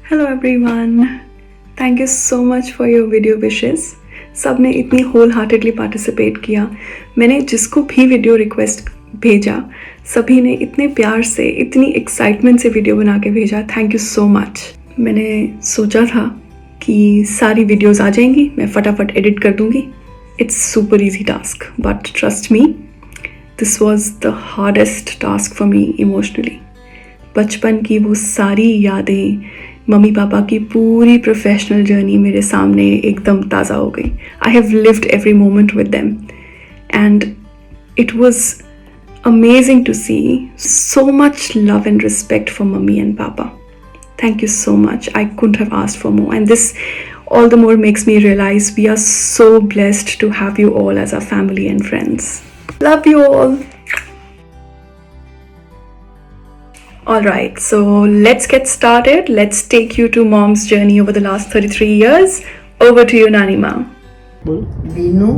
Hello everyone, thank you so much for your video wishes. सब ने इतनी whole heartedly participate किया। मैंने जिसको भी वीडियो रिक्वेस्ट भेजा, सभी ने इतने प्यार से, इतनी एक्साइटमेंट से वीडियो बना के भेजा। Thank you so much. मैंने सोचा था कि सारी वीडियोस आ जाएंगी, मैं फटाफट एडिट कर दूंगी। It's super easy task, but trust me, this was the hardest task for me emotionally. बचपन की वो सारी यादें, मम्मी पापा की पूरी प्रोफेशनल जर्नी मेरे सामने एकदम ताज़ा हो गई। I have lived every moment with them and it was amazing to see so much love and respect for mummy and papa. Thank you so much. I couldn't have asked for more, and this all the more makes me realize we are so blessed to have you all as our family and friends. Love you all. Alright, so let's get started. Let's take you to mom's journey over the last 33 years. Over to you, Nani Ma. Binu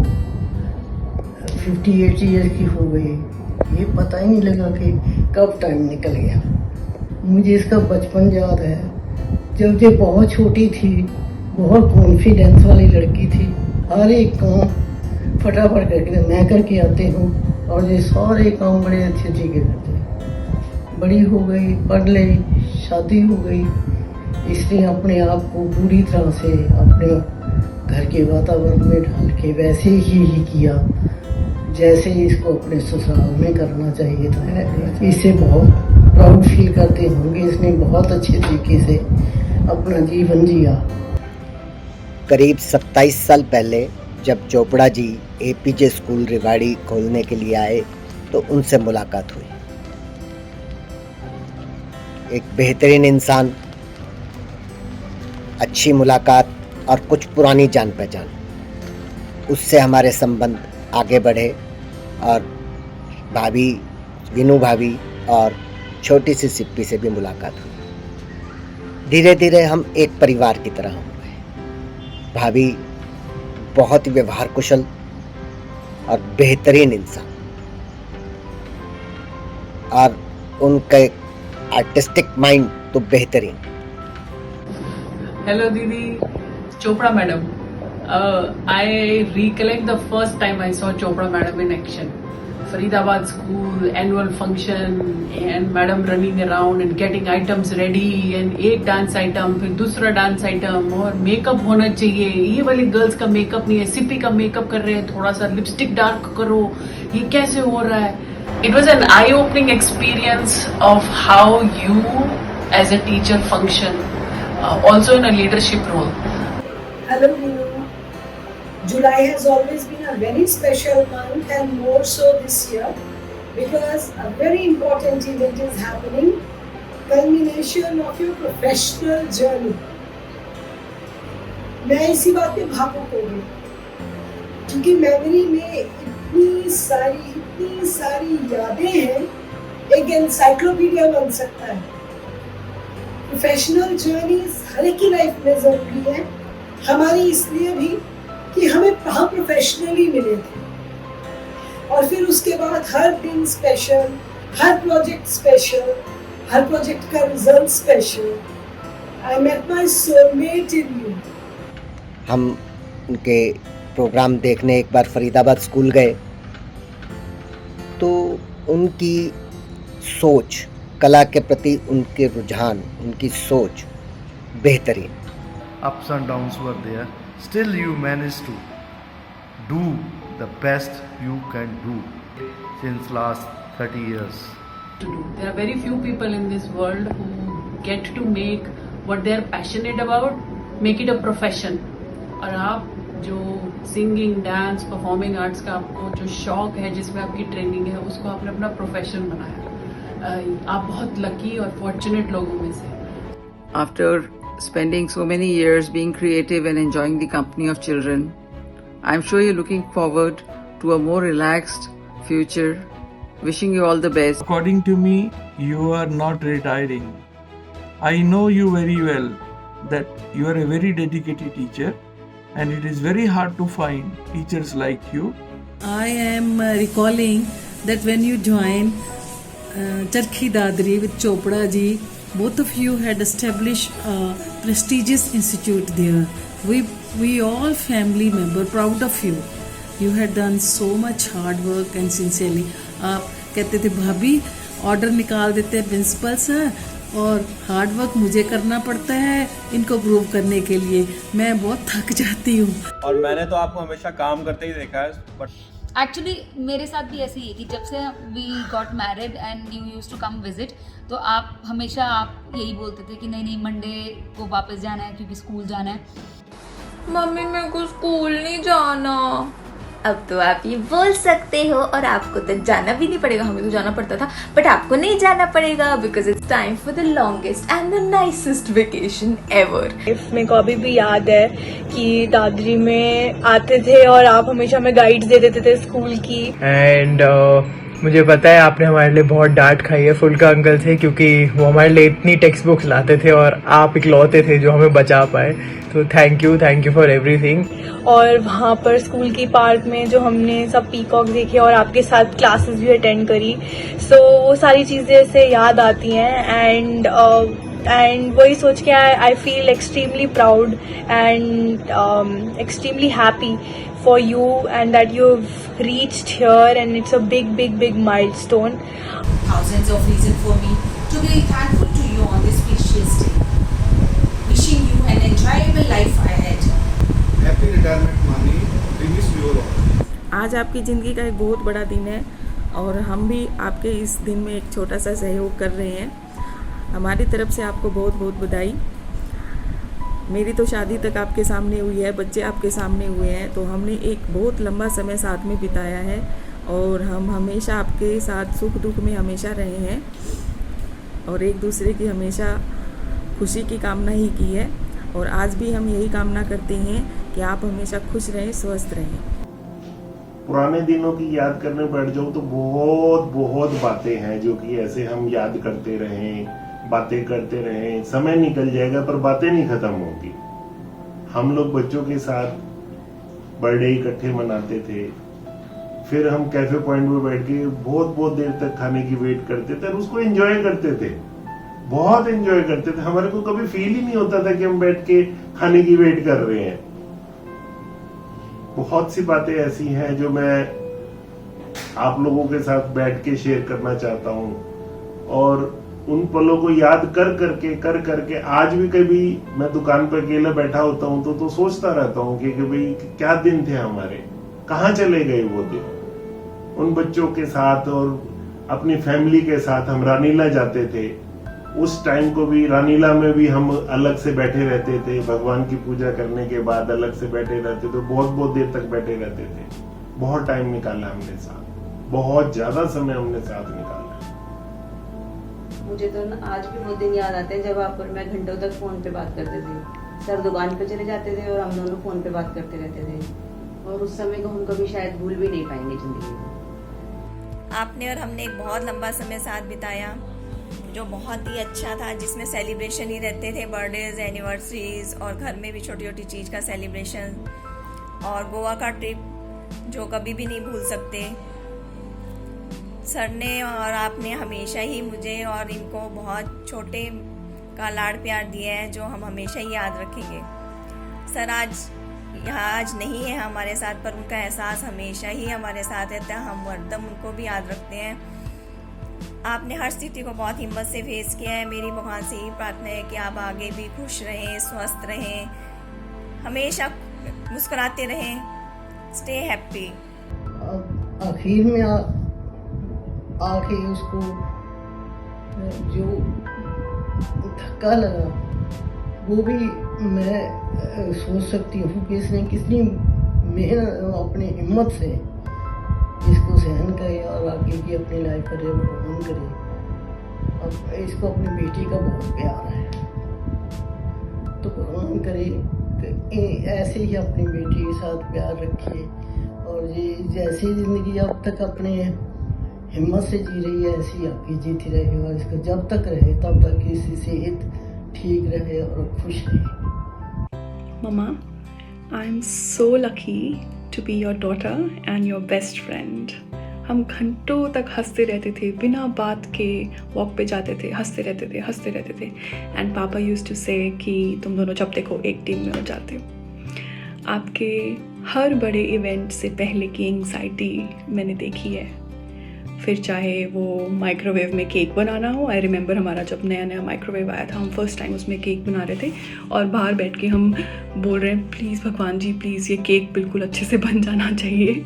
58 year की हो गई, ये पता ही नहीं लगा कि कब time निकल गया। मुझे इसका बचपन याद है, जब ये बहुत छोटी थी, बहुत कॉन्फिडेंस वाली लड़की थी। हर एक काम फटाफट करके मैं करके आती हूँ और ये सारे काम बड़े अच्छे तरीके करते। बड़ी हो गई, पढ़ ली, शादी हो गई। इसने अपने आप को पूरी तरह से अपने घर के वातावरण में ढाल के वैसे ही किया जैसे इसको अपने ससुराल में करना चाहिए था। इससे बहुत प्राउड फील करते होंगे, इसने बहुत अच्छे तरीके से अपना जीवन जिया। करीब 27 साल पहले जब चोपड़ा जी एपीजे स्कूल रेवाड़ी खोलने के लिए आए तो उनसे मुलाकात हुई। एक बेहतरीन इंसान, अच्छी मुलाकात और कुछ पुरानी जान पहचान, उससे हमारे संबंध आगे बढ़े और भाभी विनू भाभी और छोटी सी सिप्पी से भी मुलाकात हुई। धीरे धीरे हम एक परिवार की तरह हो गए। भाभी बहुत ही व्यवहार कुशल और बेहतरीन इंसान, और उनका आर्टिस्टिक माइंड तो बेहतरीन। Hello Didi, Chopra madam. I recollect the first time I saw Chopra madam in action. Faridabad school, annual function and madam running around and getting items ready and एक डांस आइटम फिर दूसरा dance item और makeup होना चाहिए। ये वाली girls का makeup नहीं है, सिप्पी का मेकअप कर रहे हैं, थोड़ा सा लिपस्टिक डार्क करो, ये कैसे हो रहा है। It was an eye-opening experience of how you as a teacher function, also in a leadership role. Hello, Vinu. July has always been a very special month and more so this year because a very important event is happening, culmination of your professional journey. मैं इसी बात पे भावुक हो गई क्योंकि memory में इतनी सारी यादें हैं, एक एनसाइक्लोपीडिया बन सकता है। प्रोफेशनल जर्नी हर एक की लाइफ में जरूरी है, हमारी इसलिए भी कि हमें वहाँ प्रोफेशनली मिले थे और फिर उसके बाद हर दिन स्पेशल, हर प्रोजेक्ट स्पेशल, हर प्रोजेक्ट का result special. I met my soulmate in you. हम उनके प्रोग्राम देखने एक बार फरीदाबाद स्कूल गए तो उनकी सोच, कला के प्रति उनके रुझान, उनकी सोच बेहतरीन। Ups and downs were there, still you managed to do the best you can do since last 30 years. There are very few people in this world who get to make what they are passionate about, make it a profession. और आप जो singing, dance, performing arts का आपको जो शौक है, जिसमें आपकी ट्रेनिंग है, उसको आपने अपना प्रोफेशन बनाया। आप बहुत लकी और फॉर्चुनेट लोगों में से। After spending so many years being creative and enjoying the company of children, I'm sure you're looking forward to a more relaxed future. Wishing you all the best. According to me, you are not retiring. I know you very well that you are a very dedicated teacher and it is very hard to find teachers like you. I am recalling that when you joined Charkhi Dadri with Chopra ji, both of you had established a prestigious institute there. We all family member proud of you. You had done so much hard work and sincerely. आप कहते थे भाभी order निकाल देते हैं principal sir और hard work मुझे करना पड़ता है इनको प्रूव करने के लिए, मैं बहुत थक जाती हूँ. और मैंने तो आपको हमेशा काम करते ही देखा है, बट एक्चुअली मेरे साथ भी ऐसे ही है कि जब से we got married and you use to come visit, तो आप हमेशा आप यही बोलते थे कि नहीं मंडे को वापस जाना है क्योंकि स्कूल जाना है. मम्मी मेरे को स्कूल नहीं जाना. अब तो आप ये बोल सकते हो और आपको तो जाना भी नहीं पड़ेगा. हमें तो जाना पड़ता था बट आपको नहीं जाना पड़ेगा because it's time for the longest and the nicest vacation ever. मेरे को अभी भी याद है कि दादरी में आते थे और आप हमेशा हमें गाइड्स दे देते थे स्कूल की. एंड मुझे पता है आपने हमारे लिए बहुत डांट खाई है फुल्का अंकल से, क्योंकि वो हमारे लिए इतनी टेक्स्ट बुक्स लाते थे और आप इकलौते थे जो हमें बचा पाए. तो थैंक यू फॉर एवरीथिंग. और वहाँ पर स्कूल की पार्क में जो हमने सब पीकॉक देखे और आपके साथ क्लासेस भी अटेंड करी, सो वो सारी चीज़ें ऐसे याद आती हैं. एंड वही सोच के I feel extremely proud and extremely happy for you and that you've reached here and it's a big milestone. Thousands of reasons for me to be thankful to you on this precious day. Wishing you an enjoyable life ahead. Happy retirement, Mani. We miss you all. आज आपकी ज़िंदगी का एक बहुत बड़ा दिन है और हम भी आपके इस दिन में एक छोटा सा सहयोग कर रहे हैं. हमारी तरफ से आपको बहुत बधाई. मेरी तो शादी तक आपके सामने हुई है, बच्चे आपके सामने हुए हैं, तो हमने एक बहुत लंबा समय साथ में बिताया है और हम हमेशा आपके साथ सुख दुख में हमेशा रहे हैं और एक दूसरे की हमेशा खुशी की कामना ही की है. और आज भी हम यही कामना करते हैं कि आप हमेशा खुश रहें, स्वस्थ रहें. पुराने दिनों की याद करने बैठ जाओ तो बहुत बातें हैं जो कि ऐसे हम याद करते रहें, बातें करते रहें, समय निकल जाएगा पर बातें नहीं खत्म होगी. हम लोग बच्चों के साथ बर्थडे इकट्ठे मनाते थे, फिर हम कैफे पॉइंट में बैठ के बहुत देर तक खाने की वेट करते थे और उसको एंजॉय करते थे, बहुत एंजॉय करते थे. हमारे को कभी फील ही नहीं होता था कि हम बैठ के खाने की वेट कर रहे हैं. बहुत सी बातें ऐसी हैं जो मैं आप लोगों के साथ बैठ के शेयर करना चाहता हूं और उन पलों को याद कर करके आज भी कभी मैं दुकान पर अकेला बैठा होता हूँ तो सोचता रहता हूँ कि भाई क्या दिन थे हमारे, कहाँ चले गए वो दिन. उन बच्चों के साथ और अपनी फैमिली के साथ हम रानीला जाते थे. उस टाइम को भी रानीला में भी हम अलग से बैठे रहते थे, भगवान की पूजा करने के बाद अलग से बैठे रहते थे, बहुत देर तक बैठे रहते थे. बहुत टाइम निकाला हमने साथ, बहुत ज्यादा समय हमने साथ निकाला. मुझे तो आज भी वो दिन याद आते हैं जब आप और मैं घंटों तक फोन पे बात करते थे. सर दुकान पे चले जाते थे और हम दोनों फोन पे बात करते रहते थे और उस समय को हम कभी शायद भूल भी नहीं पाएंगे जिंदगी में. आपने और हमने एक बहुत लंबा समय साथ बिताया जो बहुत ही अच्छा था, जिसमें सेलिब्रेशन ही रहते थे, बर्थडेज, एनिवर्सरीज और घर में भी छोटी चीज़ का सेलिब्रेशन और गोवा का ट्रिप जो कभी भी नहीं भूल सकते. सर ने और आपने हमेशा ही मुझे और इनको बहुत छोटे का लाड़ प्यार दिया है जो हम हमेशा ही याद रखेंगे. सर आज नहीं है हमारे साथ पर उनका एहसास हमेशा ही हमारे साथ रहता है. हम हरदम उनको भी याद रखते हैं. आपने हर स्थिति को बहुत हिम्मत से फेस किया है. मेरी भगवान से ही प्रार्थना है कि आप आगे भी खुश रहें, स्वस्थ रहें, हमेशा मुस्कुराते रहें. Stay happy. आखिर में आके उसको जो धक्का लगा वो भी मैं सोच सकती हूँ कि इसने कितनी मेहनत अपनी हिम्मत से इसको सहन करे और आगे की अपनी लाइफ करे, ऑन करे. अब इसको अपनी बेटी का बहुत प्यार है तो ऑन करे कि ऐसे ही अपनी बेटी के साथ प्यार रखिए और ये जैसी ज़िंदगी अब तक अपने हिम्मत से जी रही है ऐसी आपकी जीती रहे और इसको जब तक रहे तब तक इसकी सेहत ठीक रहे और खुश रहे. Mama, I'm so lucky to be your daughter and your best friend. हम घंटों तक हंसते रहते थे, बिना बात के वॉक पे जाते थे, हंसते रहते थे। एंड पापा यूज्ड टू से कि तुम दोनों जब देखो एक टीम में हो जाते हो। आपके हर बड़े इवेंट से पहले की एंग्जाइटी मैंने देखी है, फिर चाहे वो माइक्रोवेव में केक बनाना हो। आई रिमेंबर हमारा जब नया माइक्रोवेव आया था, हम फर्स्ट टाइम उसमें केक बना रहे थे और बाहर बैठ के हम बोल रहे हैं प्लीज़ भगवान जी प्लीज़ ये केक बिल्कुल अच्छे से बन जाना चाहिए।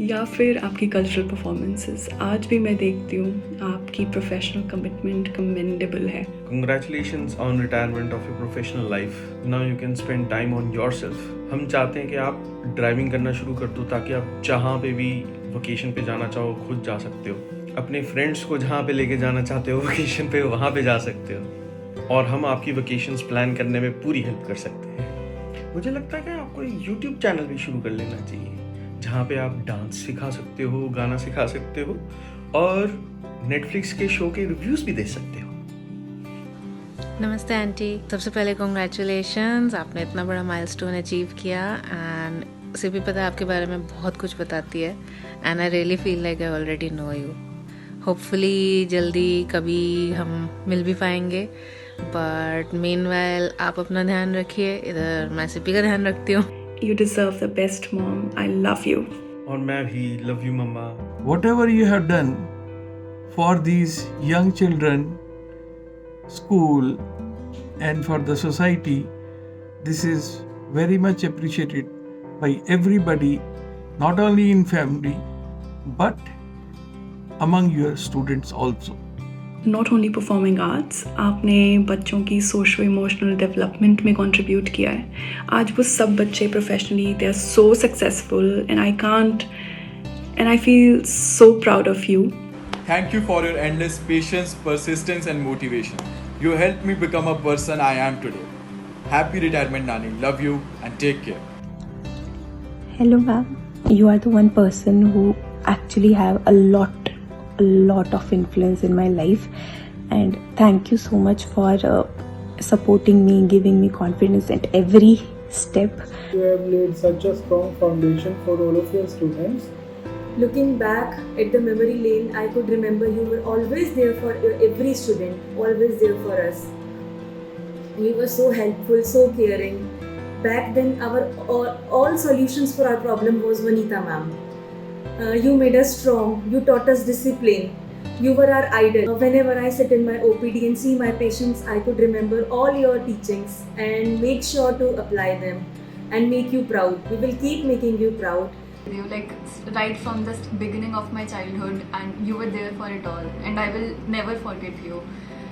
या फिर आपकी कल्चरल परफॉर्मेंसेस, आज भी मैं देखती हूँ आपकी प्रोफेशनल कमिटमेंट कमेंडेबल है। Congratulations on retirement of your professional life. Now you can spend time on yourself. हम चाहते हैं कि आप ड्राइविंग करना शुरू कर दो ताकि आप जहाँ पे भी वोकेशन पे जाना चाहो खुद जा सकते हो। अपने फ्रेंड्स को जहाँ पे लेके जाना चाहते हो वोकेशन पे वहाँ पे जा सकते हो और हम आपकी वोकेशंस प्लान करने में पूरी हेल्प कर सकते हैं। मुझे लगता है कि आपको एक यूट्यूब चैनल भी शुरू कर लेना चाहिए जहाँ पे आप डांस सिखा सकते हो, गाना सिखा सकते हो और नेटफ्लिक्स के शो के रिव्यूज़ भी दे सकते हो। नमस्ते आंटी, सबसे पहले कॉन्ग्रेचुलेशंस, आपने इतना बड़ा माइलस्टोन अचीव किया एंड उसे भी पता है आपके बारे में बहुत कुछ बताती है and I really feel like I already know you. Hopefully जल्दी कभी हम मिल भी पाएंगे, बट मीनवाइल आप अपना ध्यान रखिए, इधर मैं सिपी का ध्यान रखती हूँ। You deserve the best, Mom. I love you. और मैं भी love you, Mama. Whatever you have done for these young children, school, and for the society, this is very much appreciated by everybody, not only in family, but among your students also. Not only performing arts, आपने बच्चों की socio emotional development में contribute किया है। आज वो सब बच्चे professionally they are so successful and I feel so proud of you. Thank you for your endless patience, persistence and motivation. You helped me become a person I am today. Happy retirement, Nani. Love you and take care. Hello ma'am, you are the one person who actually have a lot of influence in my life, and thank you so much for supporting me, giving me confidence at every step. You have laid such a strong foundation for all of your students. Looking back at the memory lane, I could remember you were always there for every student, always there for us. You were so helpful, so caring. Back then, our all solutions for our problem was Vanita ma'am. You made us strong. You taught us discipline. You were our idol. Whenever I sit in my OPD and see my patients, I could remember all your teachings and make sure to apply them and make you proud. We will keep making you proud. You like right from the beginning of my childhood, and you were there for it all, and I will never forget you.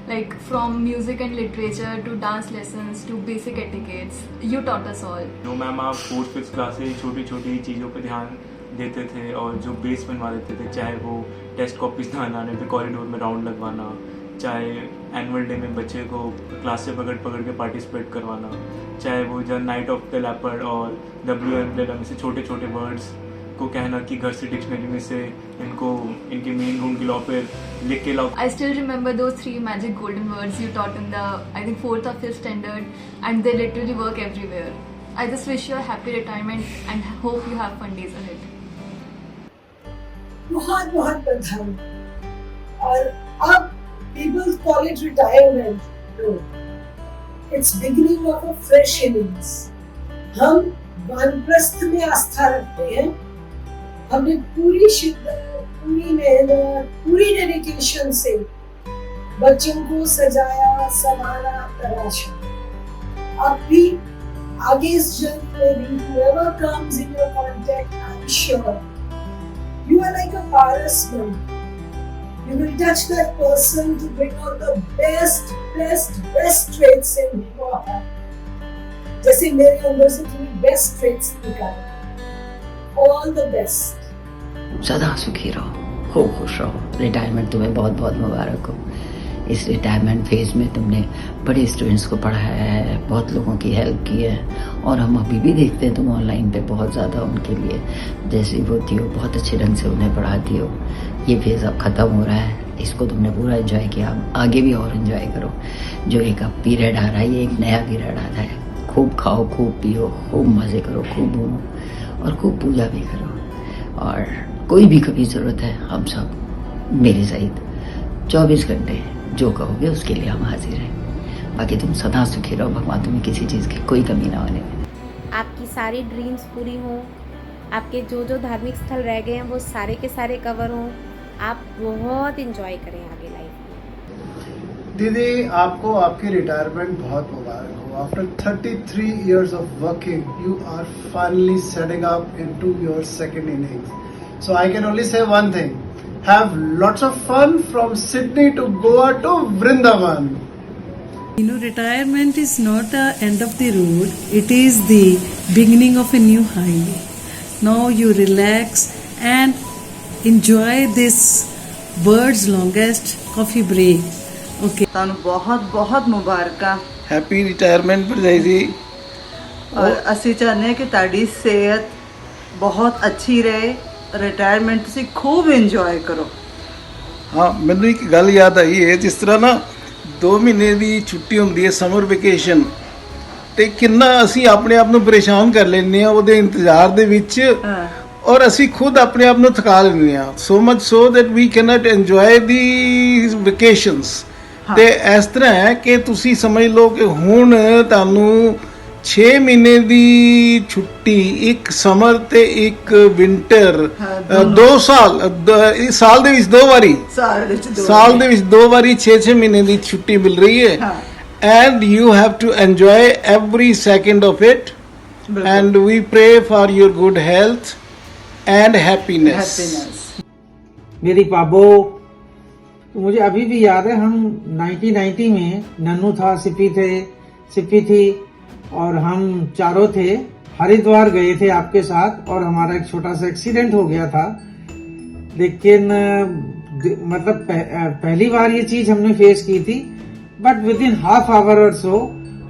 Like from music and literature to dance lessons to basic etiquettes, you taught us all. No ma'am, आप 4th 5th class से छोटी छोटी चीज़ों पे ध्यान देते थे और जो बेस बनवा देते थे, चाहे वो टेस्ट कॉपीज ना लाने पे कॉरिडोर में राउंड लगवाना, चाहे एनुअल डे में बच्चे को क्लास से पकड़ के पार्टिसिपेट करवाना, चाहे वो जो नाइट ऑफ द लेपर्ड और WM में से छोटे छोटे वर्ड्स को कहना कि घर से डिक्शनरी में से इनको इनके मेन रूम की लॉ पे लिख के लाओ। I still remember those 3 magic golden words you taught in the I think 4th or 5th standard, and they literally work everywhere. I just wish you a happy retirement and hope you have fun days ahead. बहुत बहुत बधाई। और अब people call it retirement. No, it's beginning of a fresh innings. हम वानप्रस्थ में आस्था रखते हैं। हमने पूरी शिद्दत, पूरी मेहनत, पूरी डेडिकेशन से बच्चों को सजाया, संभाला, तराशा। अब भी आगे इस जर्नी में भी whoever comes in your contact, I'm sure you are like a parasman. You will touch that person to bring out the best traits in him or her. जैसे मेरे अंदर से तुम्हें बेस्ट ट्रेट्स निकाले। All the best. सदा सुखी रहो, खूब खुश रहो। रिटायरमेंट तुम्हें बहुत बहुत मुबारक हो। इस रिटायरमेंट फेज में तुमने बड़े स्टूडेंट्स को पढ़ाया है, बहुत लोगों की हेल्प की है, और हम अभी भी देखते हैं तुम ऑनलाइन पे बहुत ज़्यादा उनके लिए जैसी वो थी हो बहुत अच्छे ढंग से उन्हें पढ़ाती हो। ये फेज अब ख़त्म हो रहा है, इसको तुमने पूरा एंजॉय किया, आगे भी और एंजॉय करो। जो एक अब पीरियड आ रहा है, ये एक नया पीरियड आ रहा है। खूब खाओ, खूब पियो, खूब मज़े करो, खूब घूमो और खूब पूजा भी करो, और कोई भी कभी ज़रूरत है, हम सब मेरे सहित 24 घंटे जो कहोगे उसके लिए हम हाजिर हैं। बाकी तुम सदा सुखी रहो, भगवान तुम्हें किसी चीज़ की कोई कमी ना होने दें। आपकी सारी ड्रीम्स पूरी हों, आपके जो जो धार्मिक स्थल रह गए हैं वो सारे के सारे कवर हों, आप बहुत इंजॉय करें आगे लाइफ में। दीदी, आपको आपकी रिटायरमेंट बहुत मुबारक हो। After 33 years of working, you are finally setting up into your second innings. So I can only say one thing: have lots of fun from Sydney to Goa to Vrindavan. You know, retirement is not the end of the road, it is the beginning of a new highway. Now you relax and enjoy this world's longest coffee break. Okay. ਤੁਹਾਨੂੰ ਬਹੁਤ ਬਹੁਤ ਮੁਬਾਰਕਾਂ। Happy retirement ਭਰਜਾਈ ਜੀ। ਔਰ ਅਸੀਂ ਚਾਹੁੰਦੇ ਹਾਂ ਕਿ ਤੁਹਾਡੀ ਸਿਹਤ ਬਹੁਤ ਅੱਛੀ ਰਹੇ, ਰਿਟਾਇਰਮੈਂਟ ਤੁਸੀਂ ਖੂਬ ਇੰਜੋਏ ਕਰੋ। ਹਾਂ, ਮੈਨੂੰ ਇੱਕ ਗੱਲ ਯਾਦ ਆਈ ਹੈ, ਜਿਸ ਤਰ੍ਹਾਂ ਨਾ 2 ਮਹੀਨੇ ਦੀ ਛੁੱਟੀ ਹੁੰਦੀ ਹੈ ਸਮਰ ਵੈਕੇਸ਼ਨ, ਤੇ ਕਿੰਨਾ ਅਸੀਂ ਆਪਣੇ ਆਪ ਨੂੰ ਪਰੇਸ਼ਾਨ ਕਰ ਲੈਂਦੇ ਹਾਂ ਉਹਦੇ ਇੰਤਜ਼ਾਰ ਦੇ ਵਿੱਚ, ਔਰ ਅਸੀਂ ਖੁਦ ਆਪਣੇ ਆਪ ਨੂੰ ਥਕਾ ਲੈਂਦੇ ਹਾਂ, so much so that we can't enjoy the vacations. ਤੇ ਇਸ ਤਰ੍ਹਾਂ ਹੈ ਕਿ ਤੁਸੀਂ ਸਮਝ ਲਓ ਕਿ ਹੁਣ ਤੁਹਾਨੂੰ 6 ਮਹੀਨੇ ਦੀ ਛੁੱਟੀ, ਇੱਕ ਸਮਰ ਤੇ ਇੱਕ ਵਿੰਟਰ, 2 ਸਾਲ ਦੇ ਵਿੱਚ 2 ਵਾਰੀ, ਸਾਲ ਦੇ ਵਿੱਚ 2 ਵਾਰੀ 6 ਮਹੀਨੇ ਦੀ ਛੁੱਟੀ ਮਿਲ ਰਹੀ ਹੈ। And you have to enjoy every second of it, and we pray for your good health and happiness. मेरी पाबो, तो मुझे अभी भी याद है, हम 1990 में नन्नू था, सिप्पी थी और हम चारों थे, हरिद्वार गए थे आपके साथ, और हमारा एक छोटा सा एक्सीडेंट हो गया था। लेकिन मतलब पहली बार ये चीज हमने फेस की थी, but with in half hour और सो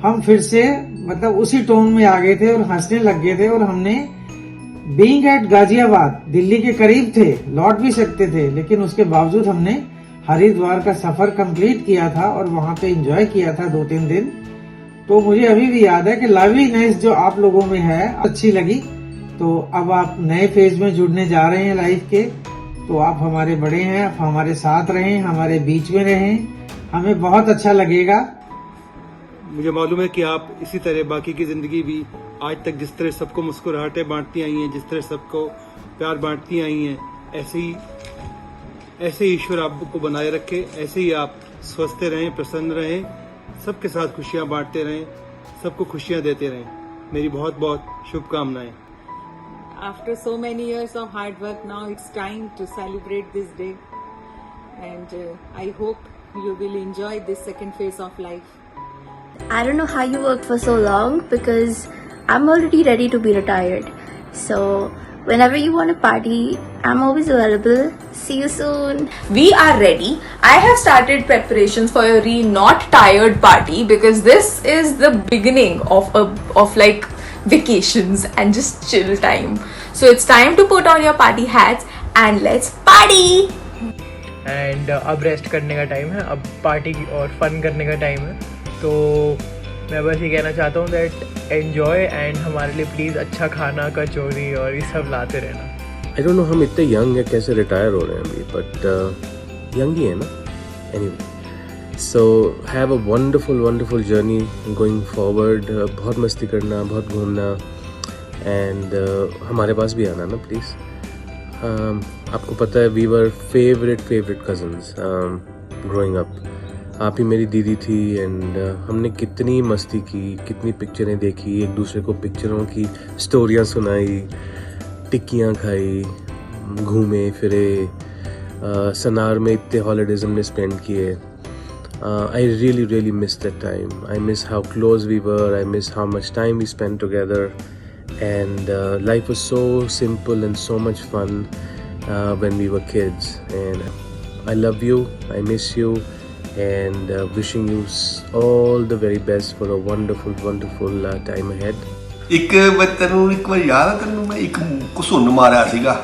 हम फिर से मतलब उसी टोन में आ गए थे और हंसने लग गए थे। और हमने बीइंग एट गाजियाबाद, दिल्ली के करीब थे, लौट भी सकते थे, लेकिन उसके बावजूद हमने हरिद्वार का सफर कंप्लीट किया था और वहां पे एंजॉय किया था 2-3 दिन। तो मुझे अभी भी याद है कि लवलीनेस जो आप लोगों में है अच्छी लगी। तो अब आप नए फेज में जुड़ने जा रहे हैं लाइफ के, तो आप हमारे बड़े हैं, आप हमारे साथ रहें, हमारे बीच में रहें, हमें बहुत अच्छा लगेगा। मुझे मालूम है कि आप इसी तरह बाकी की ज़िंदगी भी आज तक जिस तरह सबको मुस्कुराहटें बांटती आई हैं, जिस तरह सबको प्यार बांटती आई हैं, ऐसे ही ईश्वर आपको बनाए रखे, ऐसे ही आप स्वस्थ रहें, प्रसन्न रहें, सबके साथ खुशियां बांटते रहें, सबको खुशियां देते रहें। मेरी बहुत बहुत शुभकामनाएं। After so many years of hard work, now it's time to celebrate this day, and I hope you will enjoy this second phase of life. I don't know how you worked for so long because I'm already ready to be retired. So whenever you want to party, I'm always available. See you soon. We are ready. I have started preparations for a not tired party because this is the beginning of like vacations and just chill time. So it's time to put on your party hats and let's party. And अब rest करने का time है, अब party और fun करने का time है। तो मैं बस ये कहना चाहता हूँ दैट एन्जॉय, एंड हमारे लिए प्लीज़ अच्छा खाना, कचौरी और ये सब लाते रहना। आई डोंट नो हम इतने यंग है, कैसे रिटायर हो रहे हैं अभी, बट यंग ही है ना। Anyway, so have a wonderful journey going forward. बहुत मस्ती करना, बहुत घूमना, एंड हमारे पास भी आना ना प्लीज़। आपको पता है we were favourite cousins growing up. आप ही मेरी दीदी थी, एंड हमने कितनी मस्ती की, कितनी पिक्चरें देखी, एक दूसरे को पिक्चरों की स्टोरियाँ सुनाई, टिक्कियाँ खाई, घूमे फिरे, सनार में इतने हॉलीडेज हमने स्पेंड किए। I really miss that time. I miss how close we were. I miss how much time we spent together. And life was so simple and so much fun when we were kids. And I love you, I miss you, and wishing you all the very best for a wonderful time ahead. ਇੱਕ ਮੈਂ ਤੈਨੂੰ ਇੱਕ ਵਾਰ ਯਾਦ ਤੈਨੂੰ ਮੈਂ ਇੱਕ ਘਸੁੰਨ ਮਾਰਿਆ ਸੀਗਾ,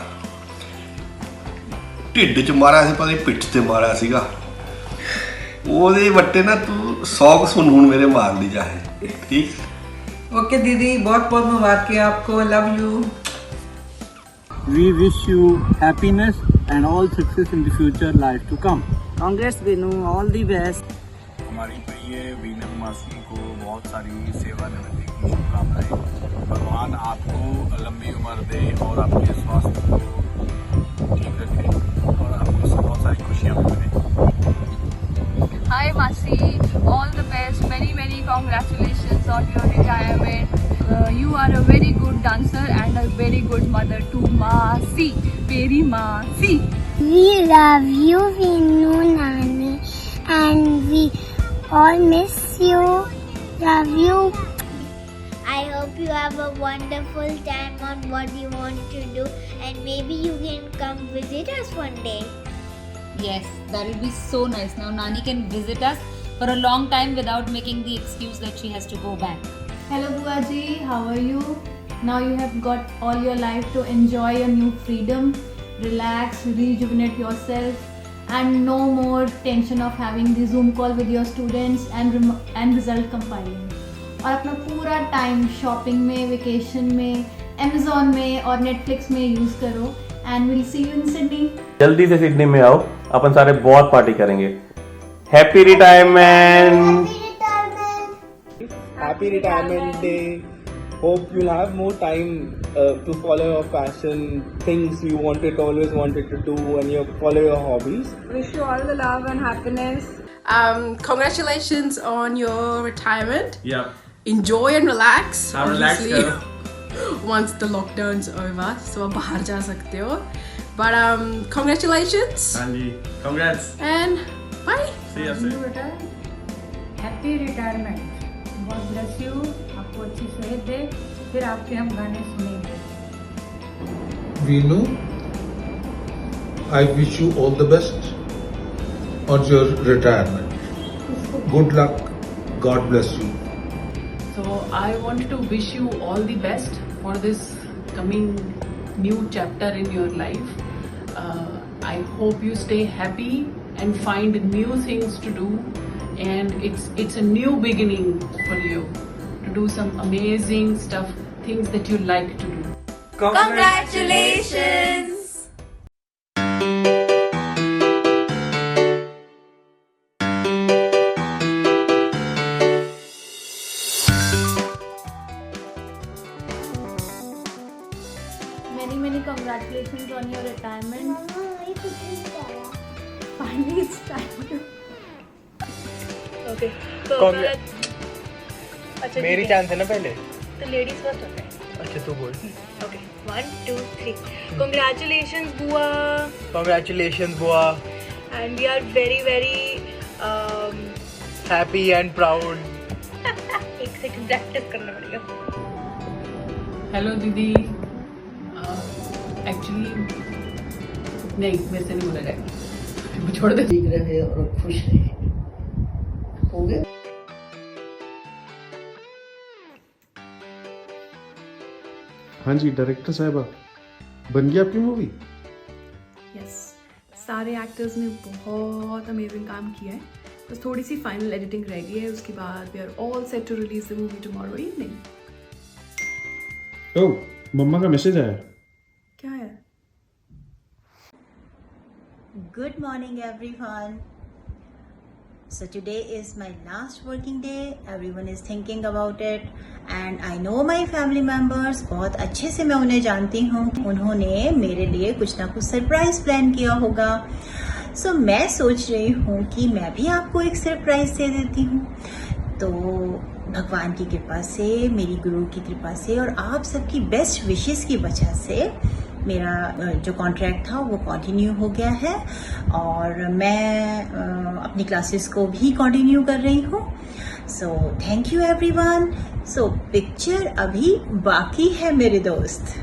ਢਿੱਡ 'ਚ ਮਾਰਿਆ ਸੀ, ਪਤਾ ਨਹੀਂ ਪਿੱਠ 'ਤੇ ਮਾਰਿਆ ਸੀਗਾ। ਉਹਦੇ ਵੱਟੇ ਨਾ ਤੂੰ 100 ਘਸੁੰਨ ਹੁਣ ਮੇਰੇ ਮਾਰ ਲਈ ਜਾਏ, ठीक? ओके दीदी, बहुत बहुत मुबारक आपको, love you. We wish you happiness and all success in the future life to come. Congrats Vinu, all the best. हमारी प्रिय वीनम मासी को बहुत सारी सेवानिवृत्ति की शुभकामनाएं। भगवान आपको लंबी उम्र दे और आपके स्वास्थ्य को ठीक रखे और आपको बहुत सारी खुशियाँ मिले। Hi Masi, all the best. Many congratulations on your retirement. You are a very good dancer and a very good mother to Masi, Peri Masi. We love you, Vinu Nani, and we all miss you. Love you. I hope you have a wonderful time on what you want to do, and maybe you can come visit us one day. Yes, that will be so nice. Now Nani can visit us for a long time without making the excuse that she has to go back. Hello Buaji, how are you? Now you have got all your life to enjoy your new freedom, relax, rejuvenate yourself, and no more tension of having the Zoom call with your students and result compiling. और अपना पूरा time shopping में, vacation में, Amazon में और Netflix में use करो. And we'll see you in Sydney. जल्दी से सिडनी में आओ, अपन सारे बहुत पार्टी करेंगे. Happy retirement. Happy retirement day. Hope you'll have more time to follow your passion, things you always wanted to do, and you follow your hobbies. Wish you all the love and happiness. Congratulations on your retirement. Yeah. Enjoy and relax. हाँ, relax करो. Once the lockdown's over, so आप बाहर जा सकते हो. But congratulations. हाँ जी, congrats. And bye. See you soon. Happy retirement. God bless you. आपको अच्छी सेहत दे. फिर आपके हम गाने सुनेंगे. Vinu, I wish you all the best on your retirement. Good luck. God bless you. So I want to wish you all the best for this coming new chapter in your life. I hope you stay happy and find new things to do, and it's a new beginning for you to do some amazing stuff, things that you like to do. Congratulations! Many congratulations on your retirement. Finally it's time to. Okay. So अच्छा मेरी chance है ना पहले. तो ladies first होते हैं. अच्छा तू बोल. Okay. 1, 2, 3. Congratulations बुआ. Congratulations बुआ. And we are very happy and proud. एक सेकंड प्रैक्टिस करना पड़ेगा. हेलो दीदी. एक्चुअली नहीं, मेरे से नहीं बोला जाएगा. छोड़ दे. ठीक रहे और खुश रहे. हो गया. हाँ जी डायरेक्टर साहिबा, बन गई आपकी मूवी? यस, सारे एक्टर्स ने बहुत अमेजिंग काम किया है. बस थोड़ी सी फाइनल एडिटिंग रह गई है. उसके बाद we are all set to release the movie tomorrow evening. Oh, मम्मा का मैसेज आया. क्या है? Good morning everyone. So today is my last working day. Everyone is thinking about it and I know my family members, बहुत अच्छे से मैं उन्हें जानती हूँ. उन्होंने मेरे लिए कुछ ना कुछ सरप्राइज प्लान किया होगा. So मैं सोच रही हूँ कि मैं भी आपको एक सरप्राइज दे देती हूँ. तो भगवान की कृपा से, मेरी गुरु की कृपा से और आप सबकी बेस्ट विशेस की वजह से मेरा जो कॉन्ट्रैक्ट था वो कंटिन्यू हो गया है और मैं अपनी क्लासेस को भी कंटिन्यू कर रही हूँ. So thank you everyone. So picture अभी बाकी है मेरे दोस्त.